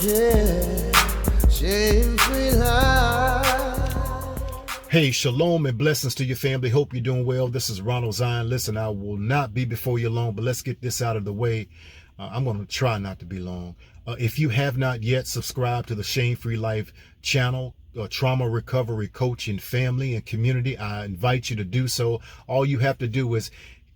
Yeah, shame-free life. Hey, shalom and blessings to your family. Hope you're doing well. This is Ronald Zion. Listen, I will not be before you long, but let's get this out of the way. I'm going to try not to be long. If you have not yet subscribed to the Shame-Free Life channel, trauma recovery coach and family and community, I invite you to do so. All you have to do is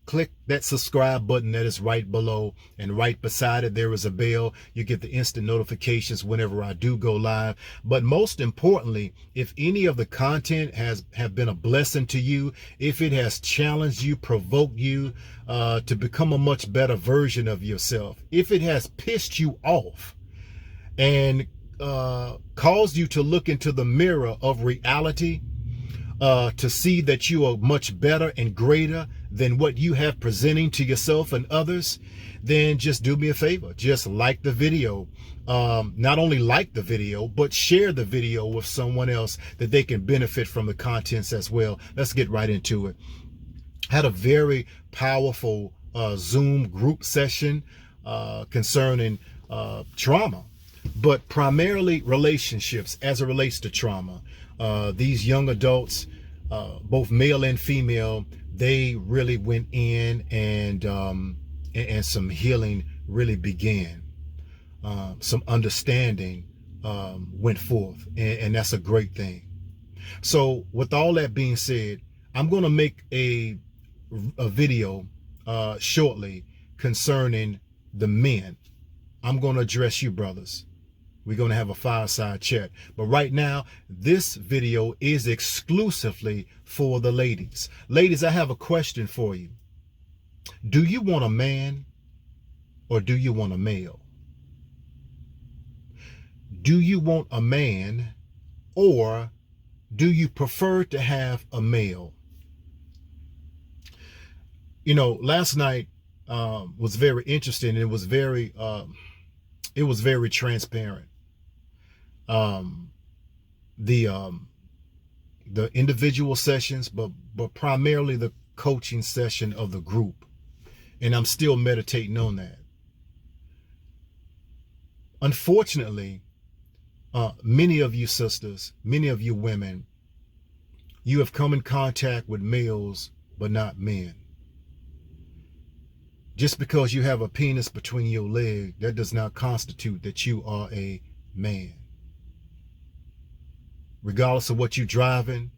click that subscribe button that is right below, and right beside it there is a bell. You get the instant notifications whenever I do go live. But most importantly, if any of the content have been a blessing to you, if it has challenged you, provoked you to become a much better version of yourself, if it has pissed you off and caused you to look into the mirror of reality, to see that you are much better and greater than what you have presenting to yourself and others, then just do me a favor. Just like the video. Not only like the video, but share the video with someone else that they can benefit from the contents as well. Let's get right into it. Had a very powerful Zoom group session concerning trauma, but primarily relationships as it relates to trauma. These young adults, both male and female, they really went in, and some healing really began. Some understanding went forth, and that's a great thing. So with all that being said, I'm going to make a video shortly concerning the men. I'm going to address you, brothers. We're going to have a fireside chat. But right now, this video is exclusively for the ladies. Ladies, I have a question for you. Do you want a man or do you want a male? Do you want a man or do you prefer to have a male? You know, last night was very interesting. It was very transparent. The individual sessions, but primarily the coaching session of the group. And I'm still meditating on that. Unfortunately, many of you sisters, many of you women, you have come in contact with males, but not men. Just because you have a penis between your legs, that does not constitute that you are a man. Regardless of what you're driving,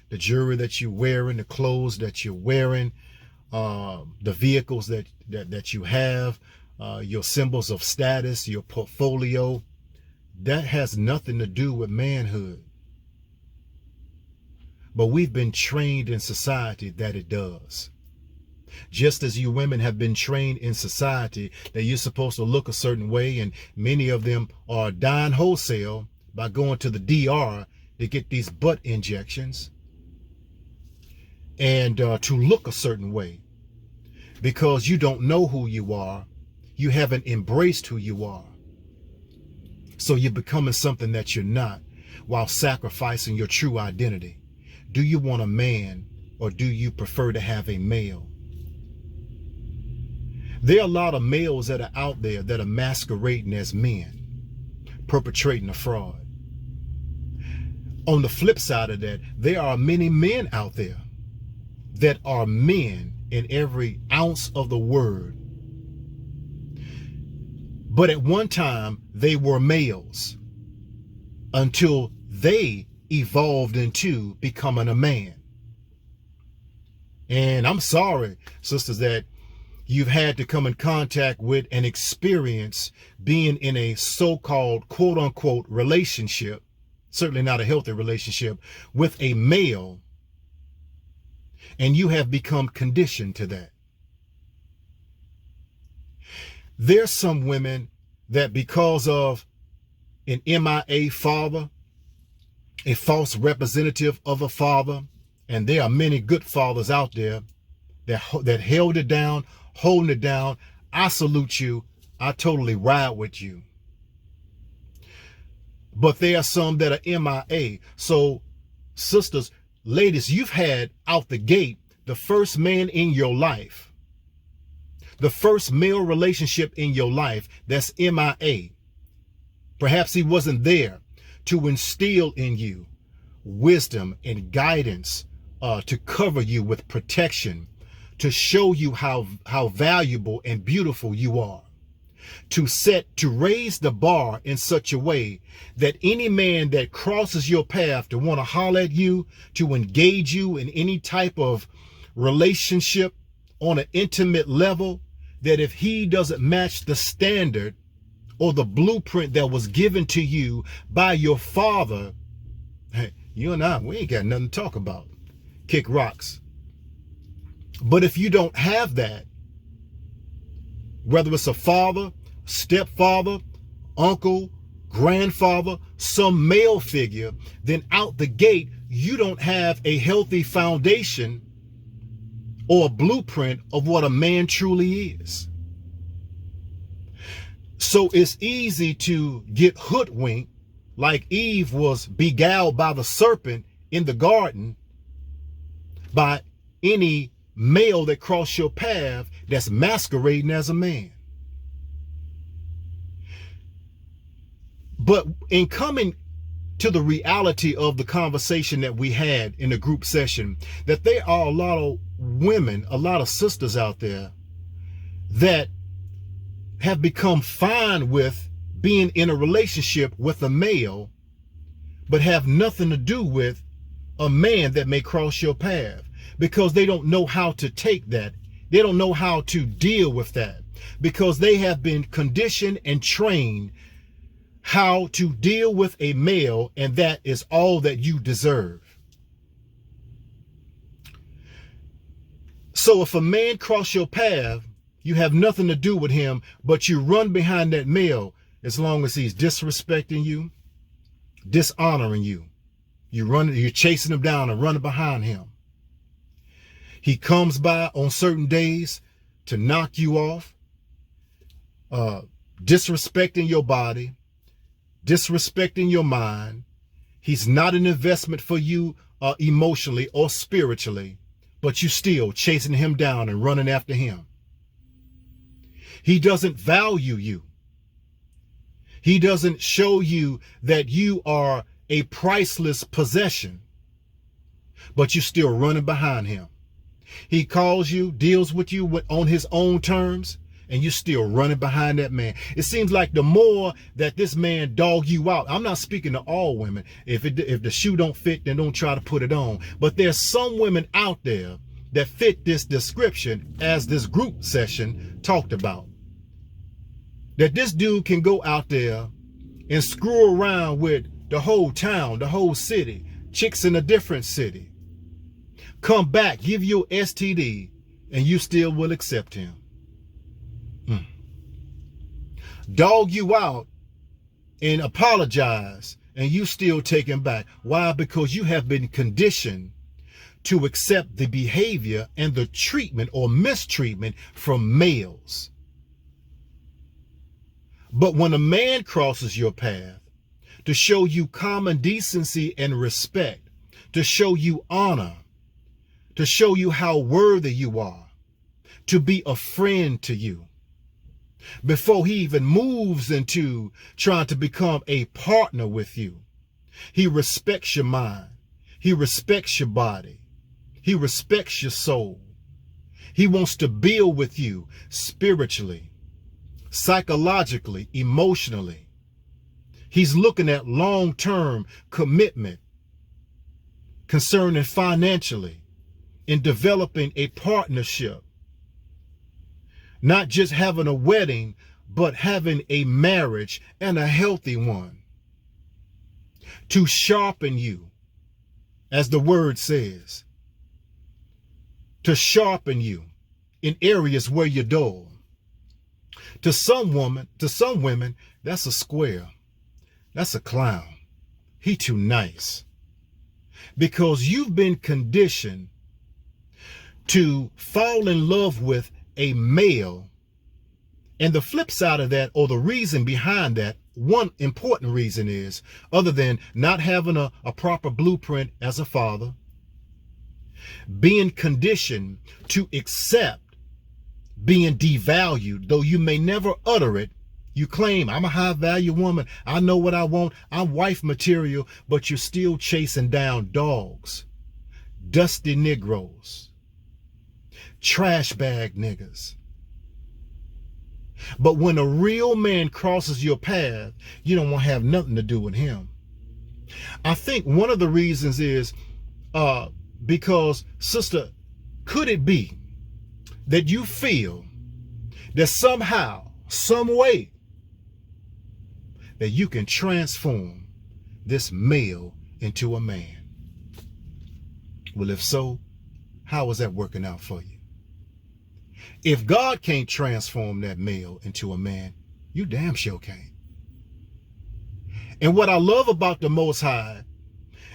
the jewelry that you're wearing, the clothes that you're wearing, the vehicles that you have, your symbols of status, your portfolio, that has nothing to do with manhood. But we've been trained in society that it does. Just as you women have been trained in society that you're supposed to look a certain way, and many of them are dying wholesale by going to the DR to get these butt injections and to look a certain way because you don't know who you are. You haven't embraced who you are. So you're becoming something that you're not while sacrificing your true identity. Do you want a man or do you prefer to have a male? There are a lot of males that are out there that are masquerading as men, perpetrating a fraud. On the flip side of that, there are many men out there that are men in every ounce of the word. But at one time, they were males until they evolved into becoming a man. And I'm sorry, sisters, that you've had to come in contact with and experience being in a so-called quote-unquote relationship, certainly not a healthy relationship, with a male, and you have become conditioned to that. There's some women that because of an MIA father, a false representative of a father, and there are many good fathers out there that held it down, holding it down. I salute you. I totally ride with you. But there are some that are MIA. So sisters, ladies, you've had out the gate the first man in your life, the first male relationship in your life that's MIA. Perhaps he wasn't there to instill in you wisdom and guidance, to cover you with protection, to show you how valuable and beautiful you are, to raise the bar in such a way that any man that crosses your path to want to holler at you, to engage you in any type of relationship on an intimate level, that if he doesn't match the standard or the blueprint that was given to you by your father, hey, you and I, we ain't got nothing to talk about. Kick rocks. But if you don't have that, whether it's a father, stepfather, uncle, grandfather, some male figure, then out the gate, you don't have a healthy foundation or a blueprint of what a man truly is. So it's easy to get hoodwinked, like Eve was beguiled by the serpent in the garden, by any male that crossed your path that's masquerading as a man. But in coming to the reality of the conversation that we had in the group session, that there are a lot of women, a lot of sisters out there that have become fine with being in a relationship with a male, but have nothing to do with a man that may cross your path, because they don't know how to take that. They don't know how to deal with that, because they have been conditioned and trained how to deal with a male, and that is all that you deserve. So if a man cross your path, you have nothing to do with him, but you run behind that male as long as he's disrespecting you, dishonoring you. You're chasing him down and running behind him. He comes by on certain days to knock you off, disrespecting your body, disrespecting your mind. He's not an investment for you emotionally or spiritually, but you still chasing him down and running after him. He doesn't value you. He doesn't show you that you are a priceless possession, but you're still running behind him. He calls you, deals with you on his own terms, and you're still running behind that man. It seems like the more that this man dog you out, I'm not speaking to all women. If the shoe don't fit, then don't try to put it on. But there's some women out there that fit this description, as this group session talked about. That this dude can go out there and screw around with the whole town, the whole city, chicks in a different city. Come back, give you a STD, and you still will accept him. Dog you out and apologize, and you still take him back. Why? Because you have been conditioned to accept the behavior and the treatment or mistreatment from males. But when a man crosses your path to show you common decency and respect, to show you honor, to show you how worthy you are, to be a friend to you, before he even moves into trying to become a partner with you, he respects your mind. He respects your body. He respects your soul. He wants to build with you spiritually, psychologically, emotionally. He's looking at long-term commitment concerning financially, in developing a partnership. Not just having a wedding, but having a marriage, and a healthy one. To sharpen you, as the word says. To sharpen you in areas where you're dull. To some women, that's a square. That's a clown. He too nice. Because you've been conditioned to fall in love with a male. And the flip side of that, or the reason behind that, one important reason is, other than not having a proper blueprint as a father, being conditioned to accept being devalued, though you may never utter it, You claim, I'm a high value woman. I know what I want. I'm wife material, but you're still chasing down dogs, dusty Negroes, trash bag niggas. But when a real man crosses your path, you don't want to have nothing to do with him. I think one of the reasons is because, sister, could it be that you feel that somehow, some way, that you can transform this male into a man? Well, if so, how is that working out for you? If God can't transform that male into a man, you damn sure can't. And what I love about the Most High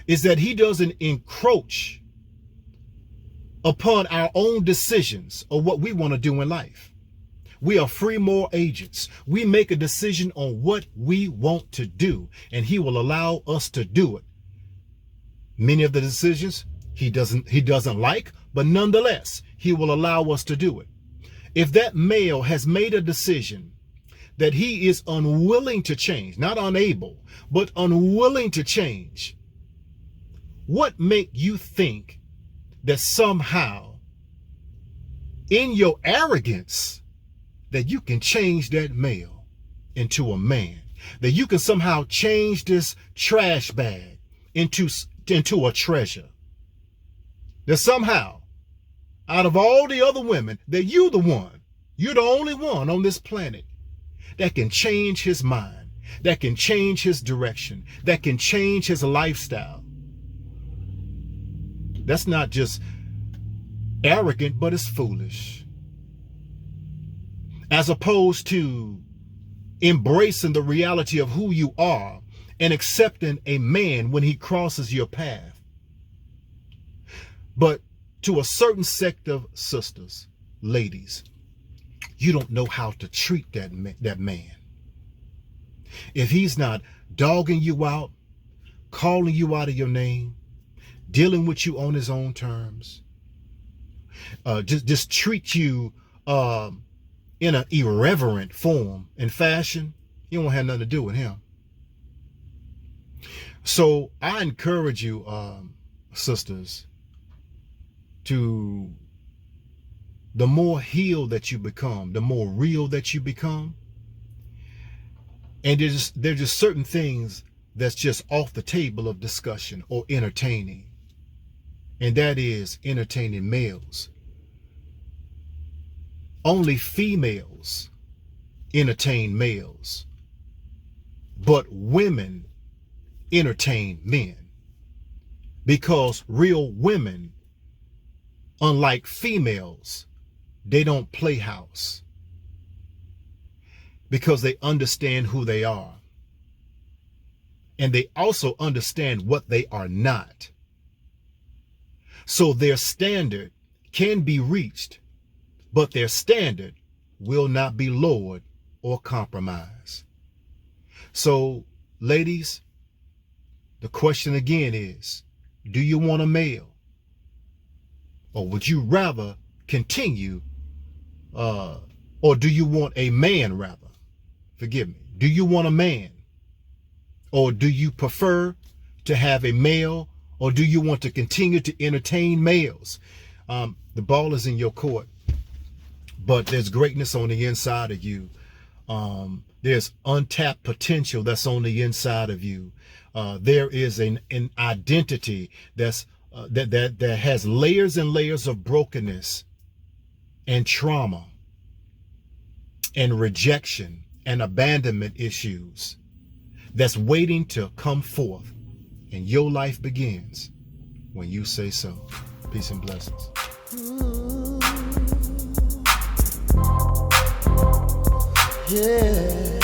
is that he doesn't encroach upon our own decisions of what we want to do in life. We are free moral agents. We make a decision on what we want to do, and he will allow us to do it. Many of the decisions he doesn't like, but nonetheless, he will allow us to do it. If that male has made a decision that he is unwilling to change, not unable, but unwilling to change, what make you think that somehow in your arrogance that you can change that male into a man, that you can somehow change this trash bag into a treasure, that somehow out of all the other women, that you're the only one on this planet that can change his mind, that can change his direction, that can change his lifestyle. That's not just arrogant, but it's foolish. As opposed to embracing the reality of who you are and accepting a man when he crosses your path. But to a certain sect of sisters, ladies, you don't know how to treat that man. If he's not dogging you out, calling you out of your name, dealing with you on his own terms, just treat you in an irreverent form and fashion, you don't have nothing to do with him. So I encourage you, sisters, to the more healed that you become, the more real that you become. And there's just certain things that's just off the table of discussion or entertaining. And that is entertaining males. Only females entertain males, but women entertain men, because real women, unlike females, they don't play house, because they understand who they are, and they also understand what they are not. So their standard can be reached, but their standard will not be lowered or compromised. So, ladies, the question again is, do you want a male? Or would you rather continue, or do you want a man rather? Forgive me. Do you want a man? Or do you prefer to have a male? Or do you want to continue to entertain males? The ball is in your court, but there's greatness on the inside of you. There's untapped potential that's on the inside of you. There is an identity that's that has layers and layers of brokenness and trauma and rejection and abandonment issues that's waiting to come forth. And your life begins when you say so. Peace and blessings. Yeah,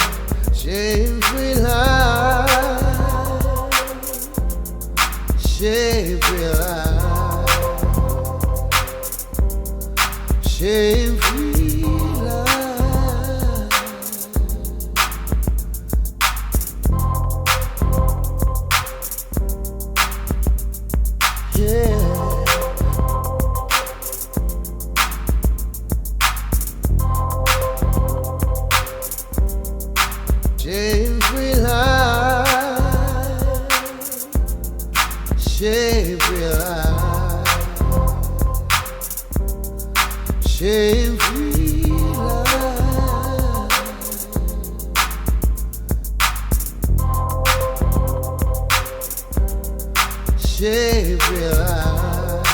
shame-free life, shame-free life, shame-free life. Yeah. Shame-free life. Shame-free life. Shame-free life.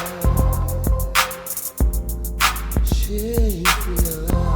Shame-free life.